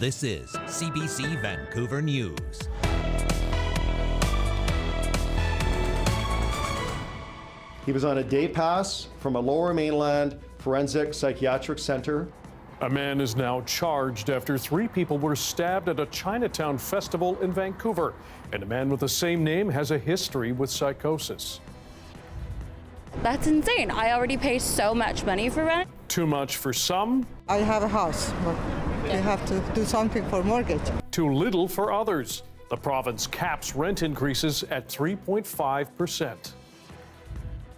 This is CBC Vancouver News. He was on a day pass from a Lower Mainland Forensic Psychiatric Center. A man is now charged after 3 people were stabbed at a Chinatown festival in Vancouver. And a man with the same name has a history with psychosis. That's insane. I already pay so much money for rent. Too much for some. I have a house, but we have to do something for mortgage. Too little for others. The province caps rent increases at 3.5%.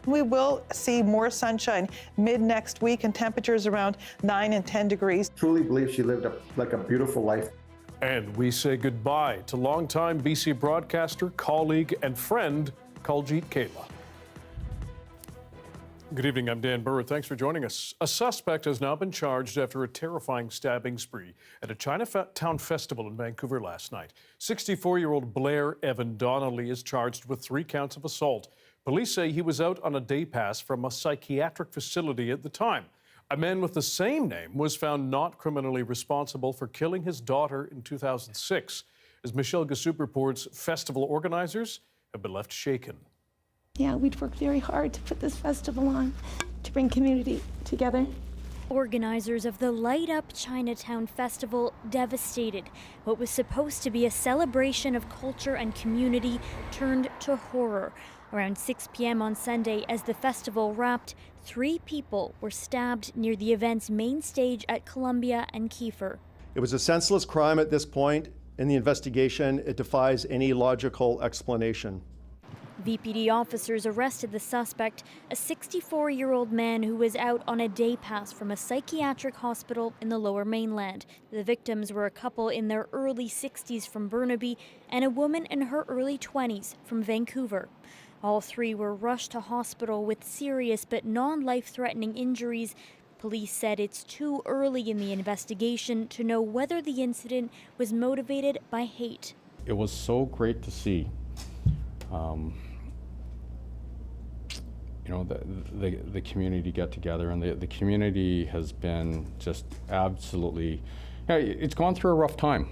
We will see more sunshine mid next week and temperatures around 9 and 10 degrees. Truly believe she lived a beautiful life. And we say goodbye to longtime BC broadcaster, colleague, and friend, Kaljit. Good evening, I'm Dan Burritt. Thanks for joining us. A suspect has now been charged after a terrifying stabbing spree at a Chinatown festival in Vancouver last night. 64-year-old Blair Evan Donnelly is charged with 3 counts of assault. Police say he was out on a day pass from a psychiatric facility at the time. A man with the same name was found not criminally responsible for killing his daughter in 2006. As Michelle Gassoub reports, festival organizers have been left shaken. Yeah, we'd worked very hard to put this festival on, to bring community together. Organizers of the Light Up Chinatown Festival devastated. What was supposed to be a celebration of culture and community turned to horror. Around 6 p.m. on Sunday, as the festival wrapped, 3 people were stabbed near the event's main stage at Columbia and Kiefer. It was a senseless crime at this point in the investigation. It defies any logical explanation. VPD officers arrested the suspect, a 64-year-old man who was out on a day pass from a psychiatric hospital in the Lower Mainland. The victims were a couple in their early 60s from Burnaby and a woman in her early 20s from Vancouver. All 3 were rushed to hospital with serious but non-life-threatening injuries. Police said it's too early in the investigation to know whether the incident was motivated by hate. It was so great to see. The community get together, and the community has been just absolutely, it's gone through a rough time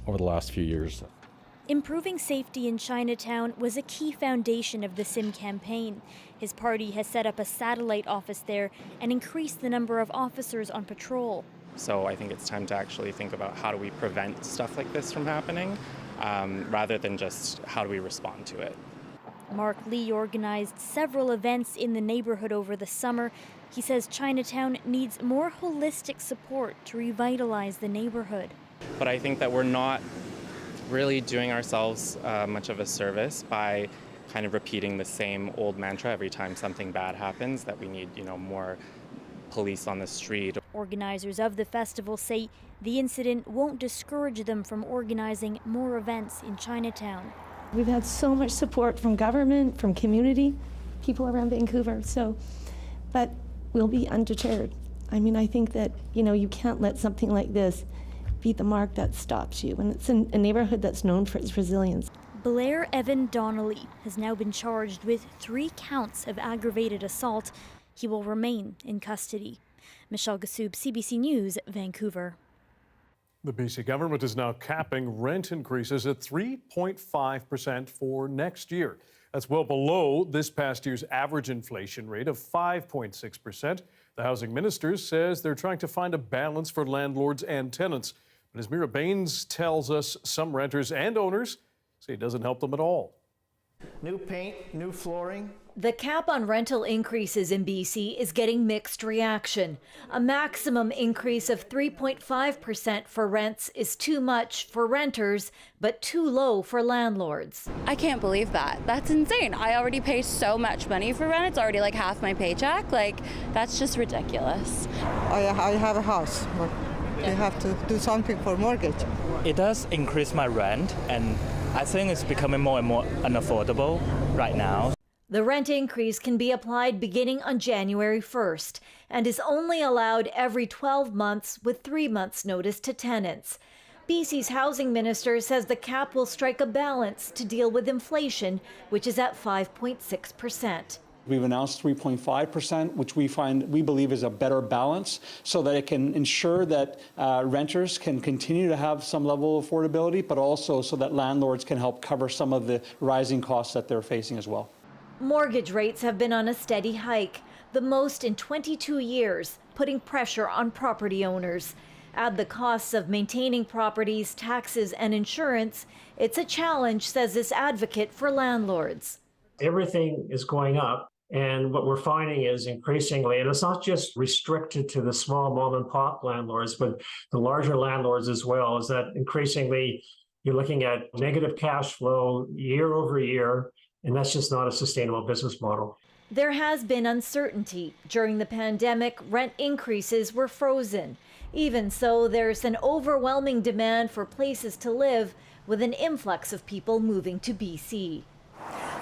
over the last few years. Improving safety in Chinatown was a key foundation of the SIM campaign. His party has set up a satellite office there and increased the number of officers on patrol. So I think it's time to actually think about how do we prevent stuff like this from happening, rather than just how do we respond to it. Mark Lee organized several events in the neighborhood over the summer. He says Chinatown needs more holistic support to revitalize the neighborhood. But I think that we're not really doing ourselves much of a service by kind of repeating the same old mantra every time something bad happens, that we need, more police on the street. Organizers of the festival say the incident won't discourage them from organizing more events in Chinatown. We've had so much support from government, from community, people around Vancouver, but we'll be undeterred. I mean, I think that, you can't let something like this be the mark that stops you, and it's in a neighborhood that's known for its resilience. Blair Evan Donnelly has now been charged with 3 counts of aggravated assault. He will remain in custody. Michelle Gassoub, CBC News, Vancouver. The BC government is now capping rent increases at 3.5% for next year. That's well below this past year's average inflation rate of 5.6%. The housing minister says they're trying to find a balance for landlords and tenants. But as Mira Baines tells us, some renters and owners say it doesn't help them at all. New paint, new flooring. The cap on rental increases in BC is getting mixed reaction. A maximum increase of 3.5% for rents is too much for renters, but too low for landlords. I can't believe that. That's insane. I already pay so much money for rent. It's already like half my paycheck. That's just ridiculous. I have a house, but we have to do something for mortgage. It does increase my rent, and I think it's becoming more and more unaffordable right now. The rent increase can be applied beginning on January 1st and is only allowed every 12 months with 3 months' notice to tenants. BC's housing minister says the cap will strike a balance to deal with inflation, which is at 5.6%. We've announced 3.5%, which we believe is a better balance so that it can ensure that renters can continue to have some level of affordability, but also so that landlords can help cover some of the rising costs that they're facing as well. Mortgage rates have been on a steady hike, the most in 22 years, putting pressure on property owners. Add the costs of maintaining properties, taxes, and insurance. It's a challenge, says this advocate for landlords. Everything is going up. And what we're finding is increasingly, and it's not just restricted to the small mom and pop landlords, but the larger landlords as well, is that increasingly you're looking at negative cash flow year over year, and that's just not a sustainable business model. There has been uncertainty. During the pandemic, rent increases were frozen. Even so, there's an overwhelming demand for places to live with an influx of people moving to BC.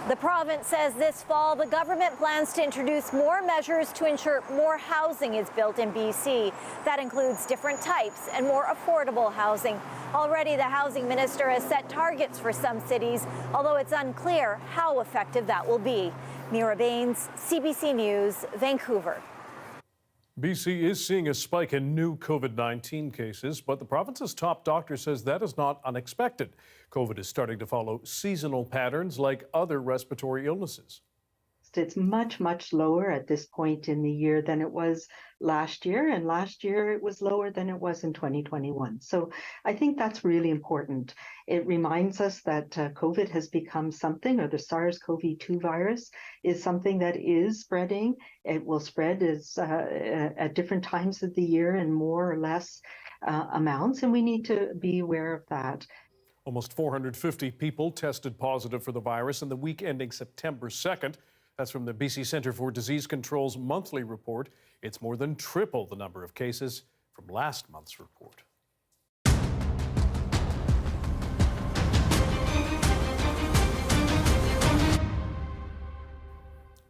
The province says this fall the government plans to introduce more measures to ensure more housing is built in BC. That includes different types and more affordable housing. Already the housing minister has set targets for some cities, although it's unclear how effective that will be. Mira Baines, CBC News, Vancouver. BC is seeing a spike in new COVID-19 cases, but the province's top doctor says that is not unexpected. COVID is starting to follow seasonal patterns like other respiratory illnesses. It's much, much lower at this point in the year than it was last year. And last year it was lower than it was in 2021. So I think that's really important. It reminds us that COVID has become something, or the SARS-CoV-2 virus is something that is spreading. It will spread at different times of the year in more or less amounts. And we need to be aware of that. Almost 450 people tested positive for the virus in the week ending September 2nd. That's from the BC Centre for Disease Control's monthly report. It's more than triple the number of cases from last month's report.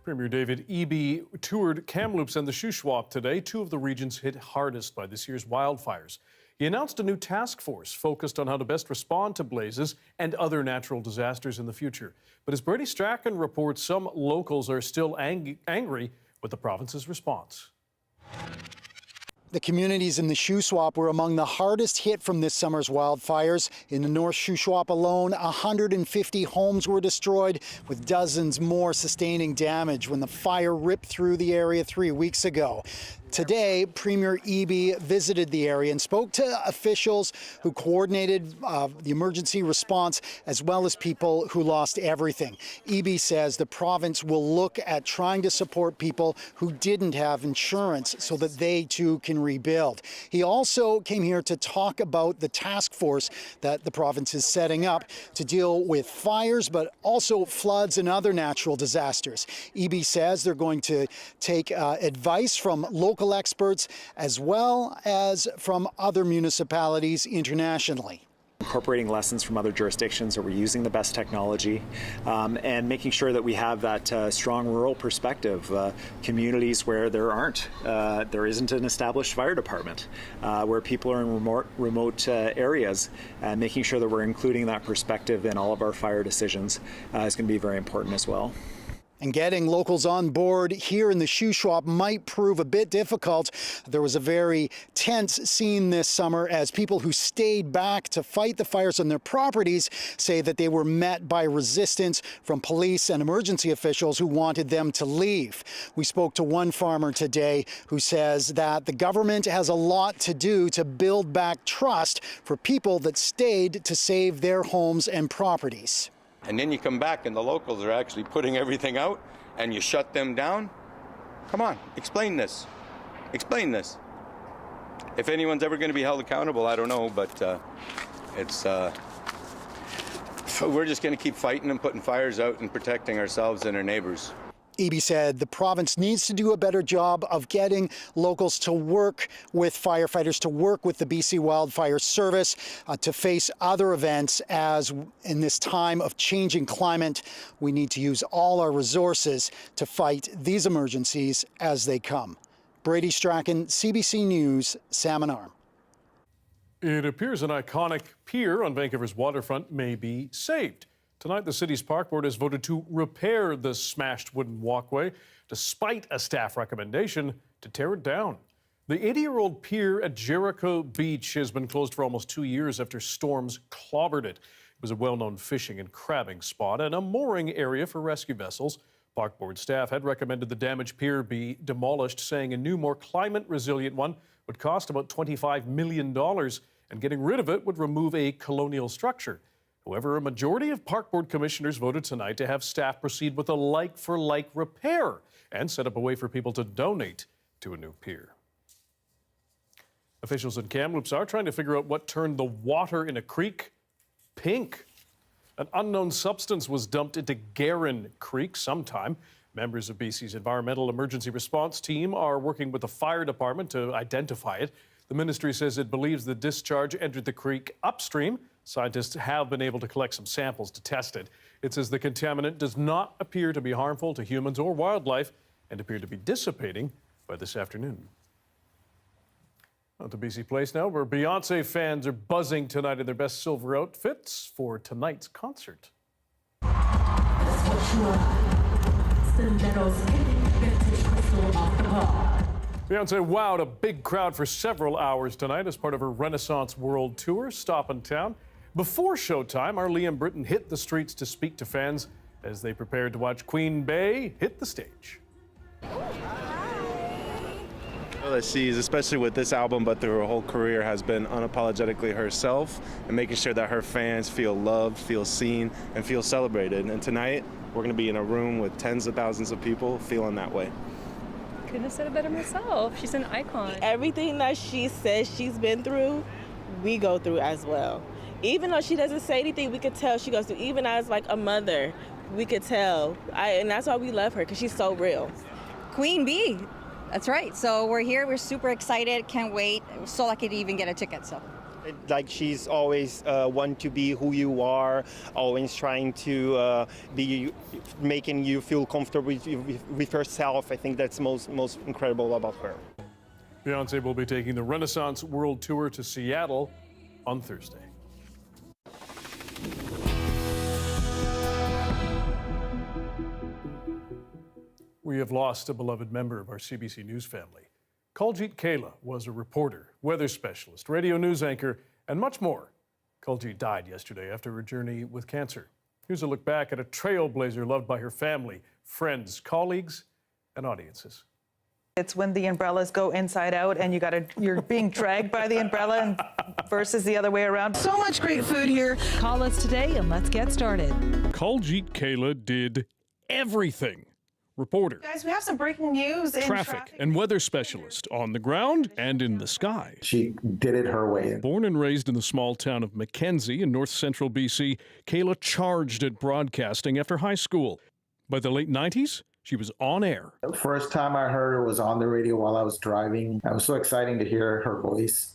Premier David Eby toured Kamloops and the Shuswap today, two of the regions hit hardest by this year's wildfires. He announced a new task force focused on how to best respond to blazes and other natural disasters in the future. But as Brady Strachan reports, some locals are still angry with the province's response. The communities in the Shuswap were among the hardest hit from this summer's wildfires. In the North Shuswap alone, 150 homes were destroyed, with dozens more sustaining damage when the fire ripped through the area 3 weeks ago. Today, Premier Eby visited the area and spoke to officials who coordinated the emergency response, as well as people who lost everything. Eby says the province will look at trying to support people who didn't have insurance so that they too can rebuild. He also came here to talk about the task force that the province is setting up to deal with fires, but also floods and other natural disasters. Eby says they're going to take advice from local experts as well as from other municipalities internationally. Incorporating lessons from other jurisdictions, that we're using the best technology, and making sure that we have that strong rural perspective. Communities where there isn't an established fire department, where people are in remote areas, making sure that we're including that perspective in all of our fire decisions is going to be very important as well. And getting locals on board here in the Shuswap might prove a bit difficult. There was a very tense scene this summer as people who stayed back to fight the fires on their properties say that they were met by resistance from police and emergency officials who wanted them to leave. We spoke to one farmer today who says that the government has a lot to do to build back trust for people that stayed to save their homes and properties. And then you come back and the locals are actually putting everything out and you shut them down? Come on, explain this. Explain this. If anyone's ever going to be held accountable, I don't know, but we're just going to keep fighting and putting fires out and protecting ourselves and our neighbors. Eby said the province needs to do a better job of getting locals to work with firefighters, to work with the BC Wildfire Service, to face other events, as in this time of changing climate, we need to use all our resources to fight these emergencies as they come. Brady Strachan, CBC News, Salmon Arm. It appears an iconic pier on Vancouver's waterfront may be saved. Tonight, the city's park board has voted to repair the smashed wooden walkway, despite a staff recommendation to tear it down. The 80-year-old pier at Jericho Beach has been closed for almost 2 years after storms clobbered it. It was a well-known fishing and crabbing spot and a mooring area for rescue vessels. Park board staff had recommended the damaged pier be demolished, saying a new, more climate-resilient one would cost about $25 million, and getting rid of it would remove a colonial structure. However, a majority of park board commissioners voted tonight to have staff proceed with a like-for-like repair and set up a way for people to donate to a new pier. Officials in Kamloops are trying to figure out what turned the water in a creek pink. An unknown substance was dumped into Guerin Creek sometime. Members of BC's Environmental Emergency Response Team are working with the fire department to identify it. The ministry says it believes the discharge entered the creek upstream. Scientists have been able to collect some samples to test it. It says the contaminant does not appear to be harmful to humans or wildlife and appeared to be dissipating by this afternoon. On to BC Place now, where Beyoncé fans are buzzing tonight in their best silver outfits for tonight's concert. Beyoncé wowed a big crowd for several hours tonight as part of her Renaissance World Tour, Stop in Town. Before showtime, our Liam Britton hit the streets to speak to fans as they prepared to watch Queen Bey hit the stage. That she's, especially with this album, but through her whole career, has been unapologetically herself and making sure that her fans feel loved, feel seen, and feel celebrated. And tonight, we're going to be in a room with tens of thousands of people feeling that way. Couldn't have said it better myself. She's an icon. Everything that she says she's been through, we go through as well. Even though she doesn't say anything, we could tell she goes through. Even as like a mother, we could tell. And that's why we love her, because she's so real. Queen Bee. That's right. So we're here. We're super excited. Can't wait. We're so lucky to even get a ticket. So. Like she's always want to be who you are, always trying to be making you feel comfortable with herself. I think that's most incredible about her. Beyoncé will be taking the Renaissance World Tour to Seattle on Thursday. We have lost a beloved member of our CBC News family. Kaljit Kayla was a reporter, weather specialist, radio news anchor, and much more. Kaljit died yesterday after her journey with cancer. Here's a look back at a trailblazer loved by her family, friends, colleagues, and audiences. It's when the umbrellas go inside out and you're being dragged by the umbrella and versus the other way around. So much great food here. Call us today and let's get started. Kaljit Kayla did everything. Reporter, guys, we have some breaking news. traffic and weather specialist on the ground and in the sky. She did it her way. Born and raised in the small town of Mackenzie in north central BC, Kayla charged at broadcasting after high school. By the late 90s, she was on air. The first time I heard her was on the radio while I was driving. It was so exciting to hear her voice.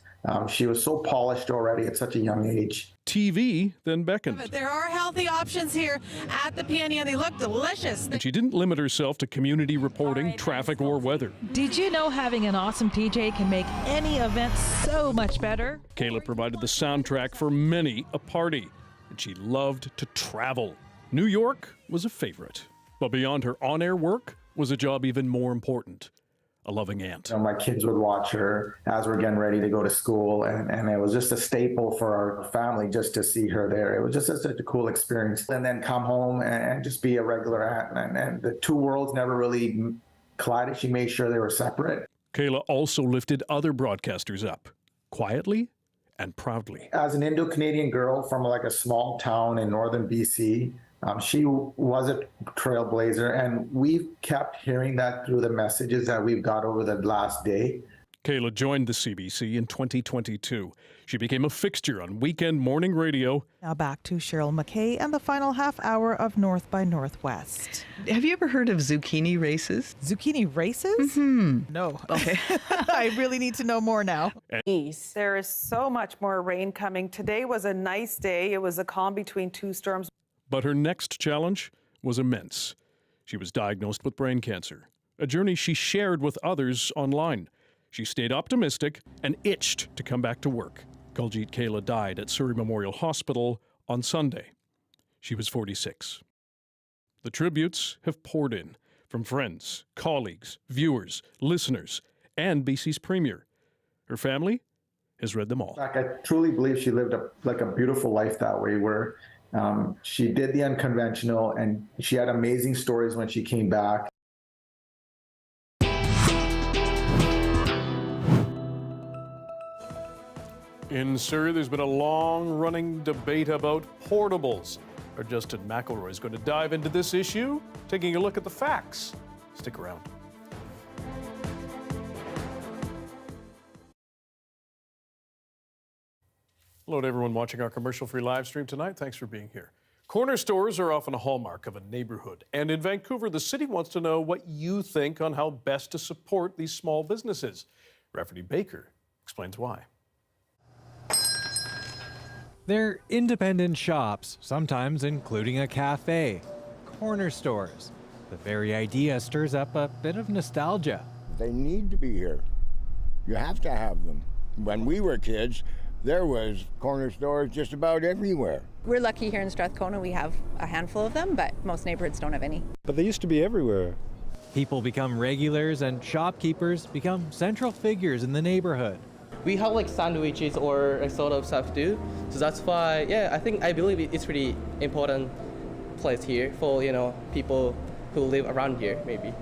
She was so polished already at such a young age. TV then beckoned. But there are healthy options here at the Peony, and they look delicious. And she didn't limit herself to community reporting, traffic, or weather. Did you know having an awesome PJ can make any event so much better? Kayla provided the soundtrack for many a party, and she loved to travel. New York was a favorite. But beyond her on-air work was a job even more important. A loving aunt. My kids would watch her as we're getting ready to go to school, and it was just a staple for our family just to see her there. It was just such a cool experience. And then come home and just be a regular aunt. And the two worlds never really collided. She made sure they were separate. Kayla also lifted other broadcasters up, quietly and proudly. As an Indo-Canadian girl from like a small town in northern BC, she was a trailblazer, and we've kept hearing that through the messages that we've got over the last day. Kayla joined the CBC in 2022. She became a fixture on weekend morning radio. Now back to Cheryl McKay and the final half hour of North by Northwest. Have you ever heard of zucchini races? Zucchini races? Mm-hmm. No. Okay. I really need to know more now. There is so much more rain coming. Today was a nice day. It was a calm between two storms. But her next challenge was immense. She was diagnosed with brain cancer, a journey she shared with others online. She stayed optimistic and itched to come back to work. Kaljit Kayla died at Surrey Memorial Hospital on Sunday. She was 46. The tributes have poured in from friends, colleagues, viewers, listeners, and BC's Premier. Her family has read them all. I truly believe she lived a beautiful life that way, where she did the unconventional, and she had amazing stories when she came back. In Surrey, there's been a long-running debate about portables. Our Justin McElroy is going to dive into this issue, taking a look at the facts. Stick around. Hello to everyone watching our commercial-free live stream tonight. Thanks for being here. Corner stores are often a hallmark of a neighborhood. And in Vancouver, the city wants to know what you think on how best to support these small businesses. Rafferty Baker explains why. They're independent shops, sometimes including a cafe. Corner stores. The very idea stirs up a bit of nostalgia. They need to be here. You have to have them. When we were kids, there was corner stores just about everywhere. We're lucky here in Strathcona. We have a handful of them, but most neighborhoods don't have any. But they used to be everywhere. People become regulars and shopkeepers become central figures in the neighborhood. We have like sandwiches or a sort of stuff too. So that's why, I believe it's really important place here for, people who live around here, maybe.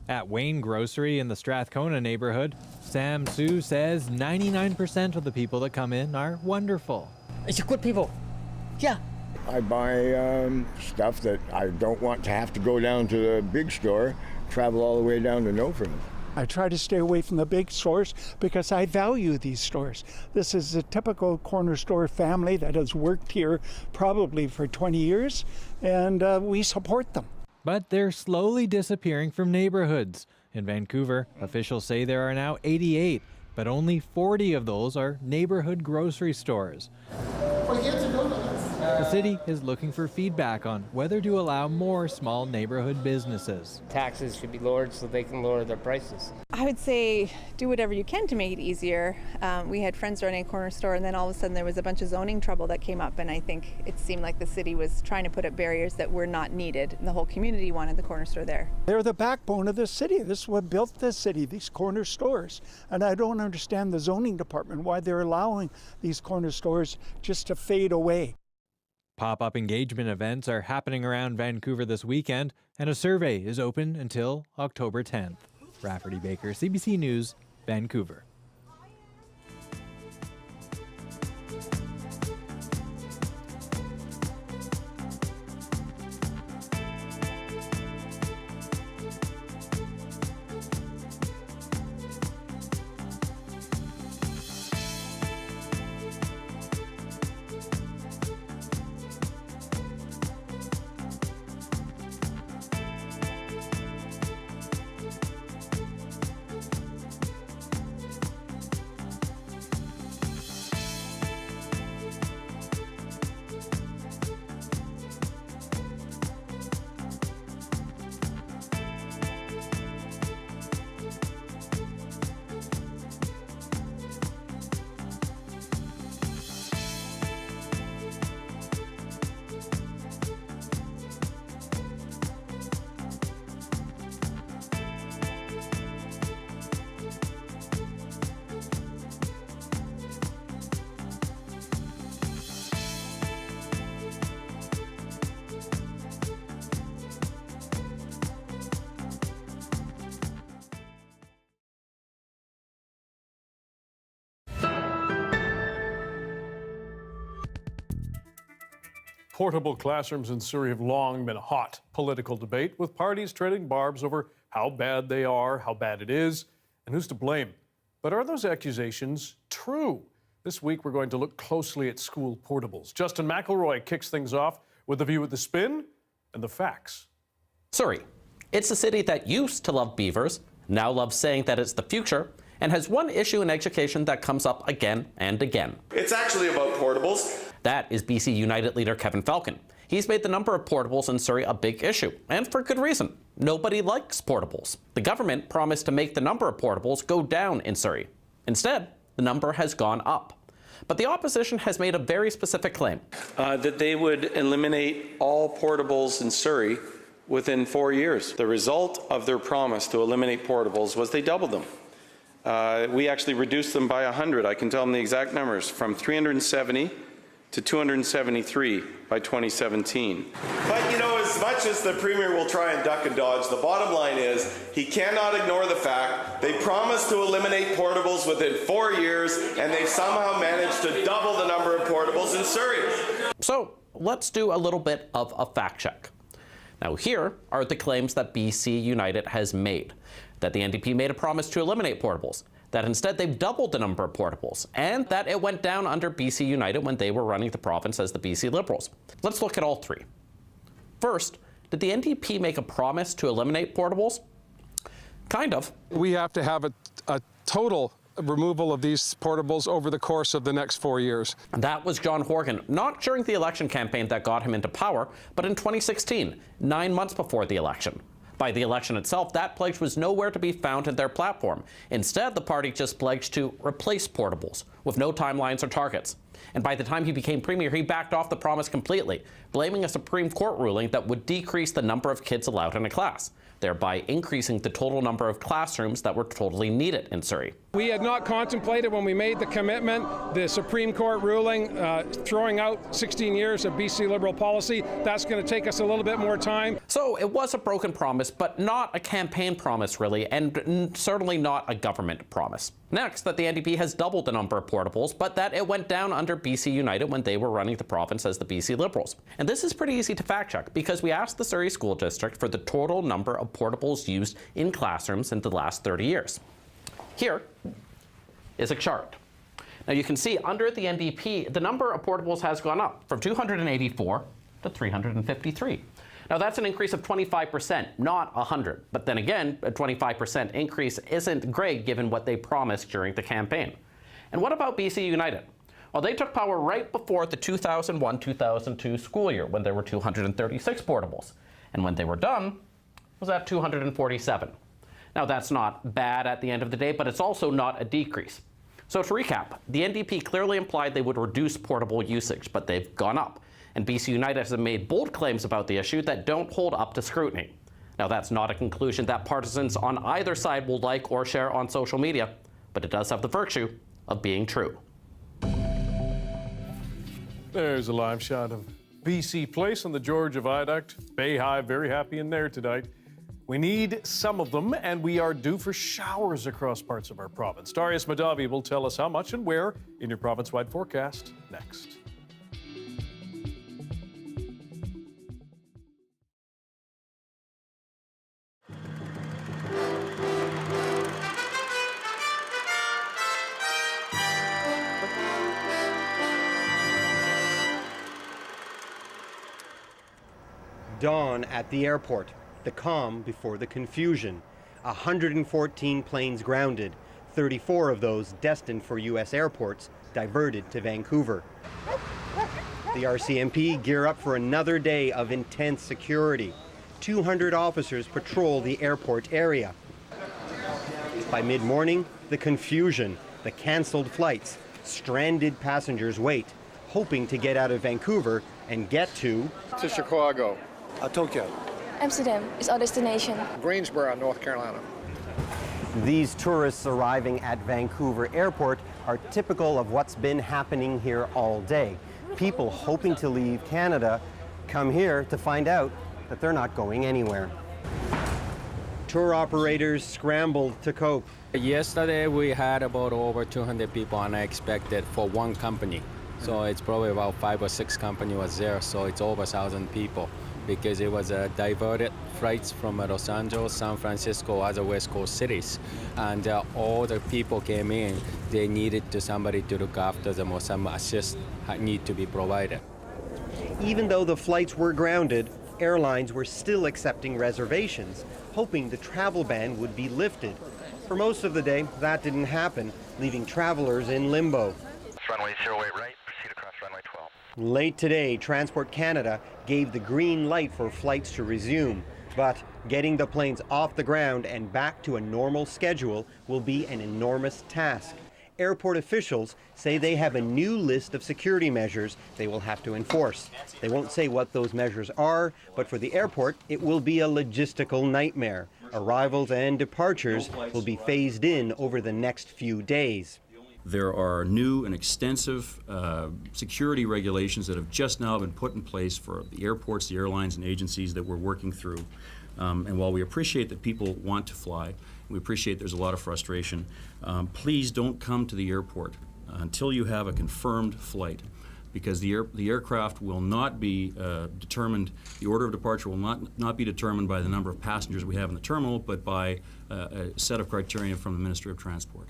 At Wayne Grocery in the Strathcona neighborhood, Sam Sue says 99% of the people that come in are wonderful. It's good people. Yeah. I buy stuff that I don't want to have to go down to the big store, travel all the way down to No Frills. I try to stay away from the big stores because I value these stores. This is a typical corner store family that has worked here probably for 20 years, and we support them. But they're slowly disappearing from neighborhoods. In Vancouver, officials say there are now 88, but only 40 of those are neighborhood grocery stores. The city is looking for feedback on whether to allow more small neighborhood businesses. Taxes should be lowered so they can lower their prices. I would say do whatever you can to make it easier. We had friends running a corner store, and then all of a sudden there was a bunch of zoning trouble that came up, and I think it seemed like the city was trying to put up barriers that were not needed, and the whole community wanted the corner store there. They're the backbone of the city. This is what built this city, these corner stores. And I don't understand the zoning department, why they're allowing these corner stores just to fade away. Pop-up engagement events are happening around Vancouver this weekend, and a survey is open until October 10th. Rafferty Baker, CBC News, Vancouver. Portable classrooms in Surrey have long been a hot political debate, with parties trading barbs over how bad they are, how bad it is, and who's to blame. But are those accusations true? This week, we're going to look closely at school portables. Justin McElroy kicks things off with a view of the spin and the facts. Surrey. It's a city that used to love beavers, now loves saying that it's the future, and has one issue in education that comes up again and again. It's actually about portables. That is BC United leader Kevin Falcon. He's made the number of portables in Surrey a big issue, and for good reason. Nobody likes portables. The government promised to make the number of portables go down in Surrey. Instead, the number has gone up. But the opposition has made a very specific claim. That they would eliminate all portables in Surrey within 4 years. The result of their promise to eliminate portables was they doubled them. We actually reduced them by 100. I can tell them the exact numbers, from 370 to 273 by 2017. But you know, as much as the Premier will try and duck and dodge, the bottom line is he cannot ignore the fact they promised to eliminate portables within 4 years, and they've somehow managed to double the number of portables in Surrey. So let's do a little bit of a fact check. Now here are the claims that BC United has made. That the NDP made a promise to eliminate portables, that instead they've doubled the number of portables, and that it went down under BC United when they were running the province as the BC Liberals. Let's look at all three. First, did the NDP make a promise to eliminate portables? Kind of. We have to have a total removal of these portables over the course of the next 4 years. That was John Horgan, not during the election campaign that got him into power, but in 2016, 9 months before the election. By the election itself, that pledge was nowhere to be found in their platform. Instead, the party just pledged to replace portables, with no timelines or targets. And by the time he became Premier, he backed off the promise completely, blaming a Supreme Court ruling that would decrease the number of kids allowed in a class, thereby increasing the total number of classrooms that were totally needed in Surrey. We had not contemplated when we made the commitment the Supreme Court ruling throwing out 16 years of BC Liberal policy. That's going to take us a little bit more time. So it was a broken promise, but not a campaign promise really, and certainly not a government promise. Next, that the NDP has doubled the number of portables, but that it went down under BC United when they were running the province as the BC Liberals. And this is pretty easy to fact check because we asked the Surrey School District for the total number of portables used in classrooms in the last 30 years. Here is a chart. Now you can see under the NDP, the number of portables has gone up from 284 to 353. Now that's an increase of 25%, not 100. But then again, a 25% increase isn't great given what they promised during the campaign. And what about BC United? Well, they took power right before the 2001-2002 school year when there were 236 portables. And when they were done, it was at 247. Now that's not bad at the end of the day, but it's also not a decrease. So to recap, the NDP clearly implied they would reduce portable usage, but they've gone up. And BC United has made bold claims about the issue that don't hold up to scrutiny. Now that's not a conclusion that partisans on either side will like or share on social media, but it does have the virtue of being true. There's a live shot of BC Place on the Georgia Viaduct. Bay High, very happy in there tonight. We need some of them, and we are due for showers across parts of our province. Darius Madavi will tell us how much and where in your province-wide forecast next. Dawn at the airport, the calm before the confusion. 114 planes grounded, 34 of those destined for U.S. airports diverted to Vancouver. The RCMP gear up for another day of intense security. 200 officers patrol the airport area. By mid-morning, the confusion, the canceled flights, stranded passengers wait, hoping to get out of Vancouver and get to Chicago. Tokyo. Amsterdam is our destination. Greensboro, North Carolina. These tourists arriving at Vancouver Airport are typical of what's been happening here all day. People hoping to leave Canada come here to find out that they're not going anywhere. Tour operators scrambled to cope. Yesterday we had about over 200 people unexpected for one company. So it's probably about 5 or 6 companies was there, so it's over 1,000 people, because it was diverted flights from Los Angeles, San Francisco, other West Coast cities. And all the people came in, they needed somebody to look after them or some assist need to be provided. Even though the flights were grounded, airlines were still accepting reservations, hoping the travel ban would be lifted. For most of the day, that didn't happen, leaving travelers in limbo. Runway 08 right, proceed across runway 12. Late today, Transport Canada gave the green light for flights to resume, but getting the planes off the ground and back to a normal schedule will be an enormous task. airport officials say they have a new list of security measures they will have to enforce. They won't say what those measures are, but for the airport, it will be a logistical nightmare. Arrivals and departures will be phased in over the next few days. There are new and extensive security regulations that have just now been put in place for the airports, the airlines, and agencies that we're working through. And while we appreciate that people want to fly, we appreciate there's a lot of frustration, please don't come to the airport until you have a confirmed flight, because the aircraft will not be determined, the order of departure will not be determined by the number of passengers we have in the terminal, but by a set of criteria from the Ministry of Transport.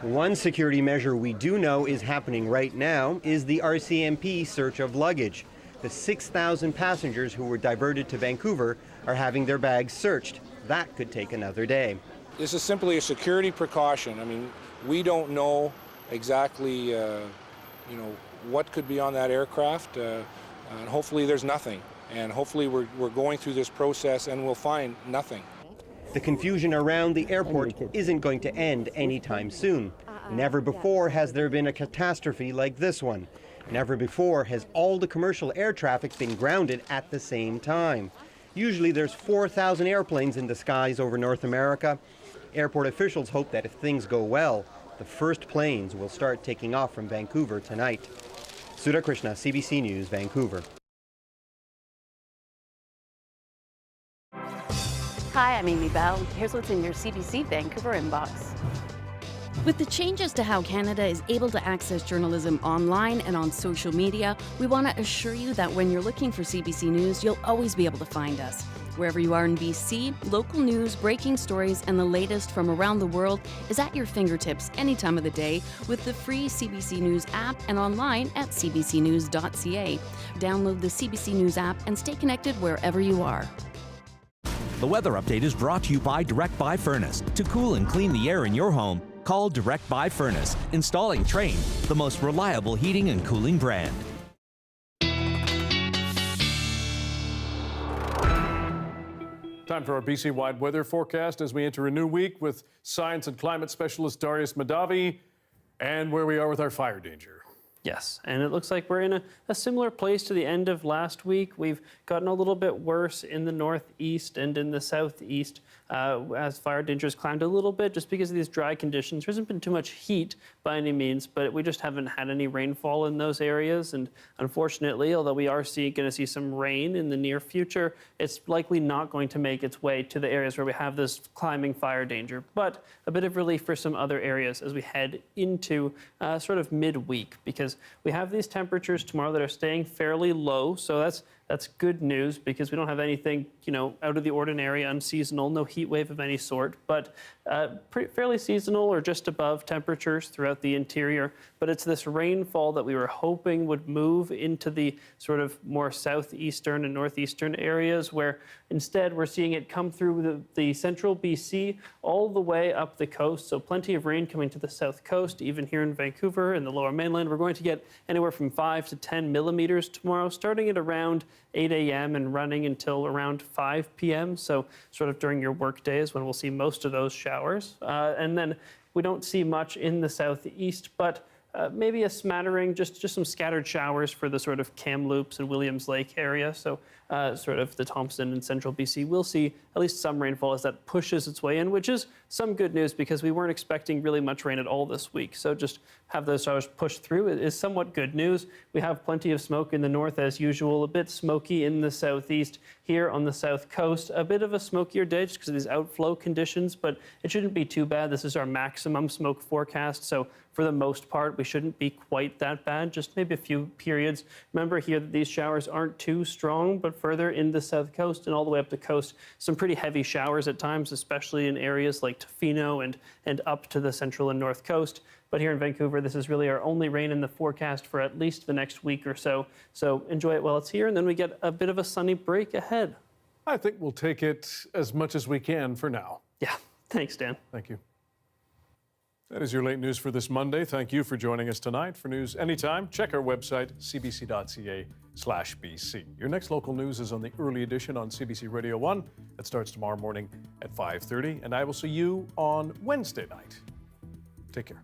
One security measure we do know is happening right now is the RCMP search of luggage. The 6,000 passengers who were diverted to Vancouver are having their bags searched. That could take another day. This is simply a security precaution. I mean, we don't know exactly, what could be on that aircraft, and hopefully there's nothing. And hopefully we're going through this process and we'll find nothing. The confusion around the airport isn't going to end anytime soon. Never before has there been a catastrophe like this one. Never before has all the commercial air traffic been grounded at the same time. Usually there's 4,000 airplanes in the skies over North America. Airport officials hope that if things go well, the first planes will start taking off from Vancouver tonight. Sudha Krishna, CBC News, Vancouver. Hi, I'm Amy Bell. Here's what's in your CBC Vancouver inbox. With the changes to how Canada is able to access journalism online and on social media, we want to assure you that when you're looking for CBC News, you'll always be able to find us. Wherever you are in BC, local news, breaking stories, and the latest from around the world is at your fingertips any time of the day with the free CBC News app and online at cbcnews.ca. Download the CBC News app and stay connected wherever you are. The weather update is brought to you by Direct Buy Furnace. To cool and clean the air in your home, call Direct Buy Furnace. Installing Trane, the most reliable heating and cooling brand. Time for our BC-wide weather forecast as we enter a new week with science and climate specialist Darius Madavi and where we are with our fire danger. Yes, and it looks like we're in a similar place to the end of last week. We've gotten a little bit worse in the northeast and in the southeast as fire danger has climbed a little bit just because of these dry conditions. There hasn't been too much heat by any means, but we just haven't had any rainfall in those areas. And unfortunately, although we are going to see some rain in the near future, it's likely not going to make its way to the areas where we have this climbing fire danger. But a bit of relief for some other areas as we head into sort of midweek, because we have these temperatures tomorrow that are staying fairly low. So that's good news because we don't have anything, out of the ordinary, unseasonal, no heat wave of any sort, but fairly seasonal or just above temperatures throughout the interior. But it's this rainfall that we were hoping would move into the sort of more southeastern and northeastern areas, where instead we're seeing it come through the central BC all the way up the coast. So plenty of rain coming to the south coast, even here in Vancouver and the lower mainland. We're going to get anywhere from 5 to 10 millimeters tomorrow, starting at around 8 a.m. and running until around 5 p.m. So sort of during your work days when we'll see most of those showers. And then we don't see much in the southeast, but maybe a smattering, just some scattered showers for the sort of Kamloops and Williams Lake area. So sort of the Thompson and central BC will see at least some rainfall as that pushes its way in, which is some good news because we weren't expecting really much rain at all this week. So just have those showers push through is somewhat good news. We have plenty of smoke in the north as usual, a bit smoky in the southeast. Here on the south coast, a bit of a smokier day just because of these outflow conditions, but it shouldn't be too bad. This is our maximum smoke forecast. So for the most part, we shouldn't be quite that bad, just maybe a few periods. Remember here that these showers aren't too strong, but further in the south coast and all the way up the coast, some pretty heavy showers at times, especially in areas like Tofino and up to the central and north coast. But here in Vancouver, this is really our only rain in the forecast for at least the next week or so. So enjoy it while it's here, and then we get a bit of a sunny break ahead. I think we'll take it as much as we can for now. Yeah, thanks, Dan. Thank you. That is your late news for this Monday. Thank you for joining us tonight. For news anytime, check our website, cbc.ca/BC. Your next local news is on the early edition on CBC Radio 1. It starts tomorrow morning at 5:30, and I will see you on Wednesday night. Take care.